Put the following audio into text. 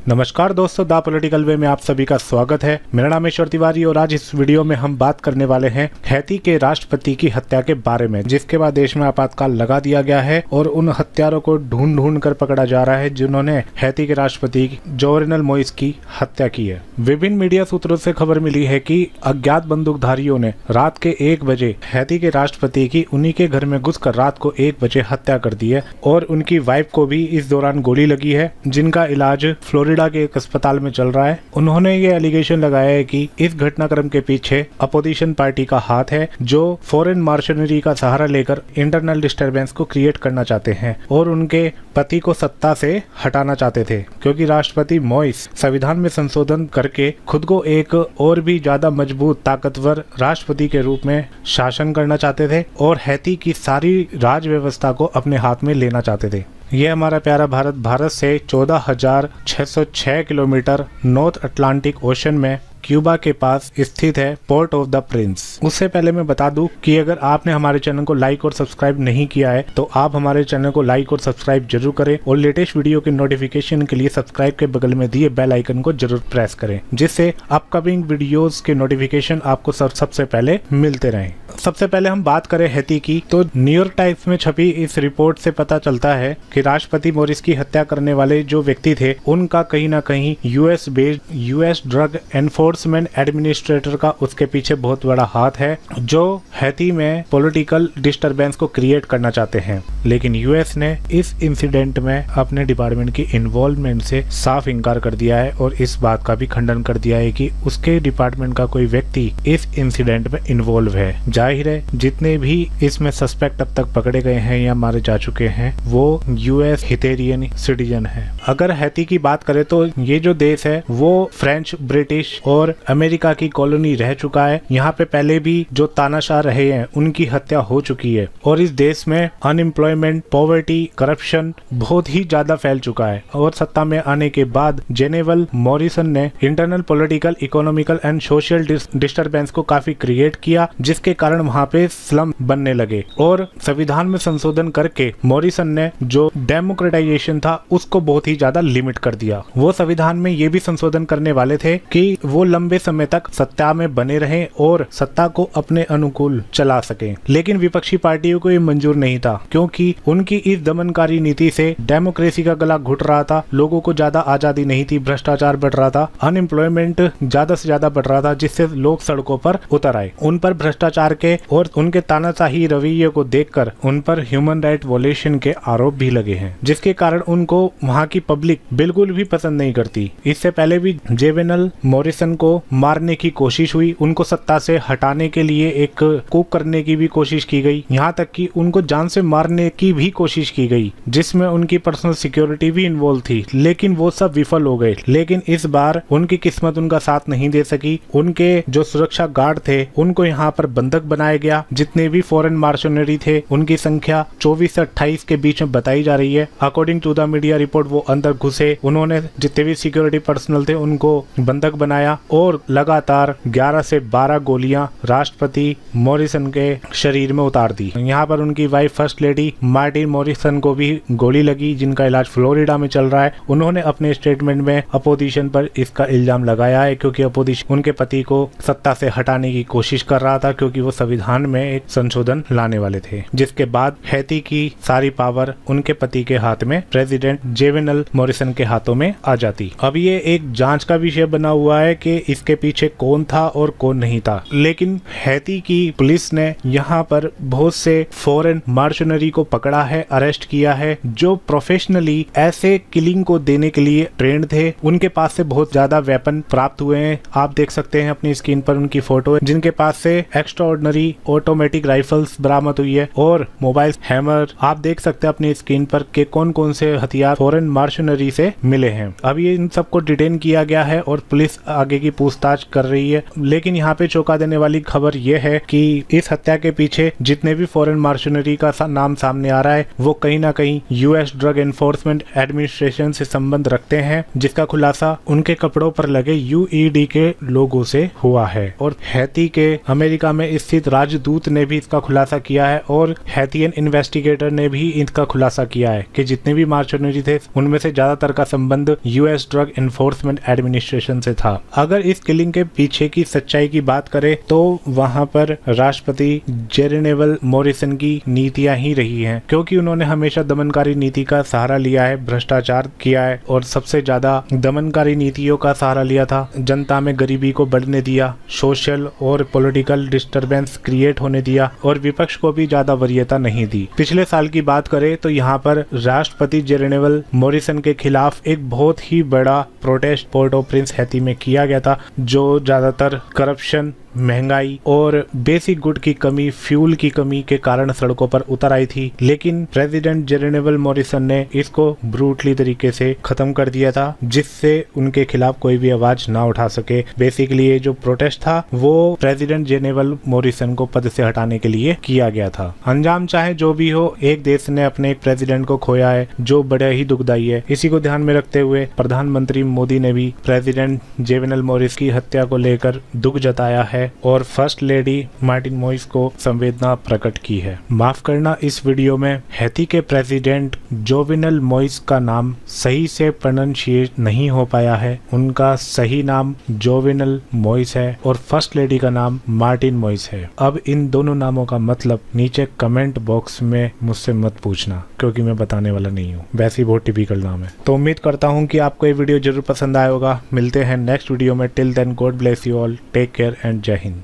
नमस्कार दोस्तों, the political वे में आप सभी का स्वागत है। मेरा नाम ईश्वर तिवारी और आज इस वीडियो में हम बात करने वाले हैं हैती के राष्ट्रपति की हत्या के बारे में, जिसके बाद देश में आपातकाल लगा दिया गया है और उन हत्यारों को ढूंढ कर पकड़ा जा रहा है जिन्होंने हैती के राष्ट्रपति जोवेनल मोइस की हत्या की है। विभिन्न मीडिया सूत्रों से खबर मिली है कि अज्ञात बंदूकधारियों ने रात के 1 बजे हैती के राष्ट्रपति की उन्हीं के घर में घुसकर रात को 1 बजे हत्या कर दी है और उनकी वाइफ को भी इस दौरान गोली लगी है, जिनका इलाज फ्लोरिडा के एक अस्पताल में चल रहा है। उन्होंने ये एलिगेशन लगाया है कि इस घटनाक्रम के पीछे अपोजिशन पार्टी का हाथ है, जो फॉरेन मार्शनरी का सहारा लेकर इंटरनल डिस्टरबेंस को क्रिएट करना चाहते हैं और उनके पति को सत्ता से हटाना चाहते थे, क्योंकि राष्ट्रपति मोइस संविधान में संशोधन करके खुद को एक और भी ज्यादा मजबूत ताकतवर राष्ट्रपति के रूप में शासन करना चाहते थे और हैती की सारी राज व्यवस्था को अपने हाथ में लेना चाहते थे। ये हमारा प्यारा भारत से 14,606 किलोमीटर नॉर्थ अटलांटिक ओशन में क्यूबा के पास स्थित है, पोर्ट ऑफ द प्रिंस। उससे पहले मैं बता दूं कि अगर आपने हमारे चैनल को लाइक और सब्सक्राइब नहीं किया है तो आप हमारे चैनल को लाइक और सब्सक्राइब जरूर करें और लेटेस्ट वीडियो के नोटिफिकेशन के लिए सब्सक्राइब के बगल में दिए बेल आइकन को जरूर प्रेस करें, जिससे अपकमिंग वीडियोस के नोटिफिकेशन आपको सबसे पहले मिलते रहें। सबसे पहले हम बात करें हैती की, तो न्यूयॉर्क टाइम्स में छपी इस रिपोर्ट से पता चलता है कि राष्ट्रपति मोरिस की हत्या करने वाले जो व्यक्ति थे उनका कहीं ना कहीं US based US drug enforcement administrator का उसके पीछे बहुत बड़ा हाथ है, जो हैती में पॉलिटिकल डिस्टरबेंस को क्रिएट करना चाहते हैं। लेकिन यूएस ने इस इंसिडेंट में अपने डिपार्टमेंट की इन्वॉल्वमेंट से साफ इनकार कर दिया है और इस बात का भी खंडन कर दिया है कि उसके डिपार्टमेंट का कोई व्यक्ति इस इंसिडेंट में इन्वॉल्व है। जाहिर है जितने भी इसमें सस्पेक्ट अब तक पकड़े गए हैं या मारे जा चुके हैं वो यूएस हिटेरियन सिटीजन है। अगर हैती की बात करें तो ये जो देश है वो फ्रेंच, ब्रिटिश और अमेरिका की कॉलोनी रह चुका है। यहाँ पे पहले भी जो तानाशाह रहे हैं उनकी हत्या हो चुकी है और इस देश में अनएम्प्लॉयमेंट, पॉवर्टी, करप्शन बहुत ही ज्यादा फैल चुका है। और सत्ता में आने के बाद जोवेनल मॉरिसन ने internal political, economical and social disturbance को काफी क्रिएट किया, जिसके कारण वहाँ पे स्लम बनने लगे और संविधान में संशोधन करके मॉरिसन ने जो डेमोक्रेटाइजेशन था उसको बहुत ही ज्यादा लिमिट कर दिया। वो संविधान में ये भी संशोधन करने वाले थे कि वो लंबे समय तक सत्ता में बने रहें और सत्ता को अपने अनुकूल चला सकें, लेकिन विपक्षी पार्टियों को ये मंजूर नहीं था, क्योंकि उनकी इस दमनकारी नीति से डेमोक्रेसी का गला घुट रहा था, लोगों को ज्यादा आजादी नहीं थी, भ्रष्टाचार बढ़ रहा था, अनएम्प्लॉयमेंट ज्यादा से ज्यादा बढ़ रहा था, जिससे लोग सड़कों पर उतर आए। उन पर भ्रष्टाचार के और उनके तानाशाही रवैये को देखकर उन पर ह्यूमन राइट वॉयलेशन के आरोप भी लगे हैं, जिसके कारण उनको वहाँ की पब्लिक बिल्कुल भी पसंद नहीं करती। इससे पहले भी जोवेनल मॉरिसन को मारने की कोशिश हुई, उनको सत्ता से हटाने के लिए एक कूप करने की भी कोशिश की गई, यहाँ तक कि उनको जान से मारने की भी कोशिश की गई, जिसमें उनकी पर्सनल सिक्योरिटी भी इन्वॉल्व थी, लेकिन वो सब विफल हो गए। लेकिन इस बार उनकी किस्मत उनका साथ नहीं दे सकी। उनके जो सुरक्षा गार्ड थे उनको यहाँ पर बंधक बनाया गया। जितने भी फॉरेन मार्शनरी थे उनकी संख्या 24 से 28 के बीच में बताई जा रही है। According to the media report वो अंदर घुसे, उन्होंने जितने भी सिक्योरिटी पर्सनल थे उनको बंधक बनाया और लगातार 11 से 12 गोलियां राष्ट्रपति मॉरिसन के शरीर में उतार दी। यहाँ पर उनकी wife first lady Martin Morrison को भी गोली लगी, जिनका इलाज फ्लोरिडा में चल रहा है। उन्होंने अपने स्टेटमेंट में अपोजिशन पर इसका इल्जाम लगाया है, क्योंकि अपोजिशन उनके पति को सत्ता से हटाने की कोशिश कर रहा था, क्योंकि वो संविधान में एक संशोधन लाने वाले थे, जिसके बाद हैती की सारी पावर उनके पति के हाथ में, प्रेसिडेंट जोवेनल मॉरिसन के हाथों में आ जाती। अब ये एक जांच का विषय बना हुआ है कि इसके पीछे कौन था और कौन नहीं था, लेकिन हैती की पुलिस ने यहाँ पर बहुत से फॉरेन मार्शनरी को पकड़ा है, अरेस्ट किया है, जो प्रोफेशनली ऐसे किलिंग को देने के लिए ट्रेंड थे। उनके पास से बहुत ज्यादा वेपन प्राप्त हुए हैं, आप देख सकते हैं अपनी स्क्रीन पर उनकी फोटो है, जिनके पास से एक्स्ट्राऑर्डिनरी ऑटोमेटिक राइफल्स बरामद हुई है और मोबाइल, हैमर। आप देख सकते हैं अपनी स्क्रीन पर कि कौन कौन से हथियार फॉरेन मार्शनरी से मिले हैं। अब ये इन सबको डिटेन किया गया है और पुलिस आगे की की पूछताछ कर रही है। लेकिन यहाँ पे चौंका देने वाली खबर यह है कि इस हत्या के पीछे जितने भी फॉरेन मर्सनरी का नाम सामने आ रहा है वो कहीं ना कहीं यूएस ड्रग एनफोर्समेंट एडमिनिस्ट्रेशन से संबंध रखते हैं, जिसका खुलासा उनके कपड़ों पर लगे यूईडी के लोगों से हुआ है। और हैती के अमेरिका में स्थित राजदूत ने भी इसका खुलासा किया है और हैतियन इन्वेस्टिगेटर ने भी इसका खुलासा किया है कि जितने भी मर्सनरी थे उनमें से ज्यादातर का संबंध यूएस ड्रग एनफोर्समेंट एडमिनिस्ट्रेशन से था। अगर इस किलिंग के पीछे की सच्चाई की बात करें तो वहां पर राष्ट्रपति जेरेनेवल मॉरिसन की नीतियां ही रही हैं, क्योंकि उन्होंने हमेशा दमनकारी नीति का सहारा लिया है, भ्रष्टाचार किया है और सबसे ज्यादा दमनकारी नीतियों का सहारा लिया था। जनता में गरीबी को बढ़ने दिया, सोशल और पॉलिटिकल डिस्टरबेंस क्रिएट होने दिया और विपक्ष को भी ज्यादा वरीयता नहीं दी। पिछले साल की बात करें तो यहाँ पर राष्ट्रपति जेरेनेवल मॉरिसन के खिलाफ एक बहुत ही बड़ा protest port of Prince Haiti में किया गया था, जो ज्यादातर करप्शन, महंगाई और बेसिक गुड की कमी, फ्यूल की कमी के कारण सड़कों पर उतर आई थी। लेकिन प्रेसिडेंट जेरेनेवल मॉरिसन ने इसको ब्रूटली तरीके से खत्म कर दिया था, जिससे उनके खिलाफ कोई भी आवाज ना उठा सके। बेसिकली ये जो प्रोटेस्ट था वो प्रेसिडेंट जेरेनेवल मॉरिसन को पद से हटाने के लिए किया गया था। अंजाम चाहे जो भी हो, एक देश ने अपने एक प्रेसिडेंट को खोया है जो बड़ा ही दुखदायी है। इसी को ध्यान में रखते हुए प्रधानमंत्री मोदी ने भी प्रेसिडेंट जेरेनेवल मॉरिस की हत्या को लेकर दुख जताया है और फर्स्ट लेडी मार्टिन मोइस को संवेदना प्रकट की है। माफ करना, इस वीडियो में हैती के प्रेसिडेंट जोवेनल मोइस का नाम सही से प्रोनाउंशिएट नहीं हो पाया है। उनका सही नाम जोवेनल मोइस है और फर्स्ट लेडी का नाम मार्टिन मोइस है। अब इन दोनों नामों का मतलब नीचे कमेंट बॉक्स में मुझसे मत पूछना, क्योंकि मैं बताने वाला नहीं हूँ। वैसे ही बहुत टिपिकल नाम है। तो उम्मीद करता हूँ कि आपको ये वीडियो जरूर पसंद आया होगा। मिलते हैं नेक्स्ट वीडियो में। Till then, god bless you all, take care and जय हिंद।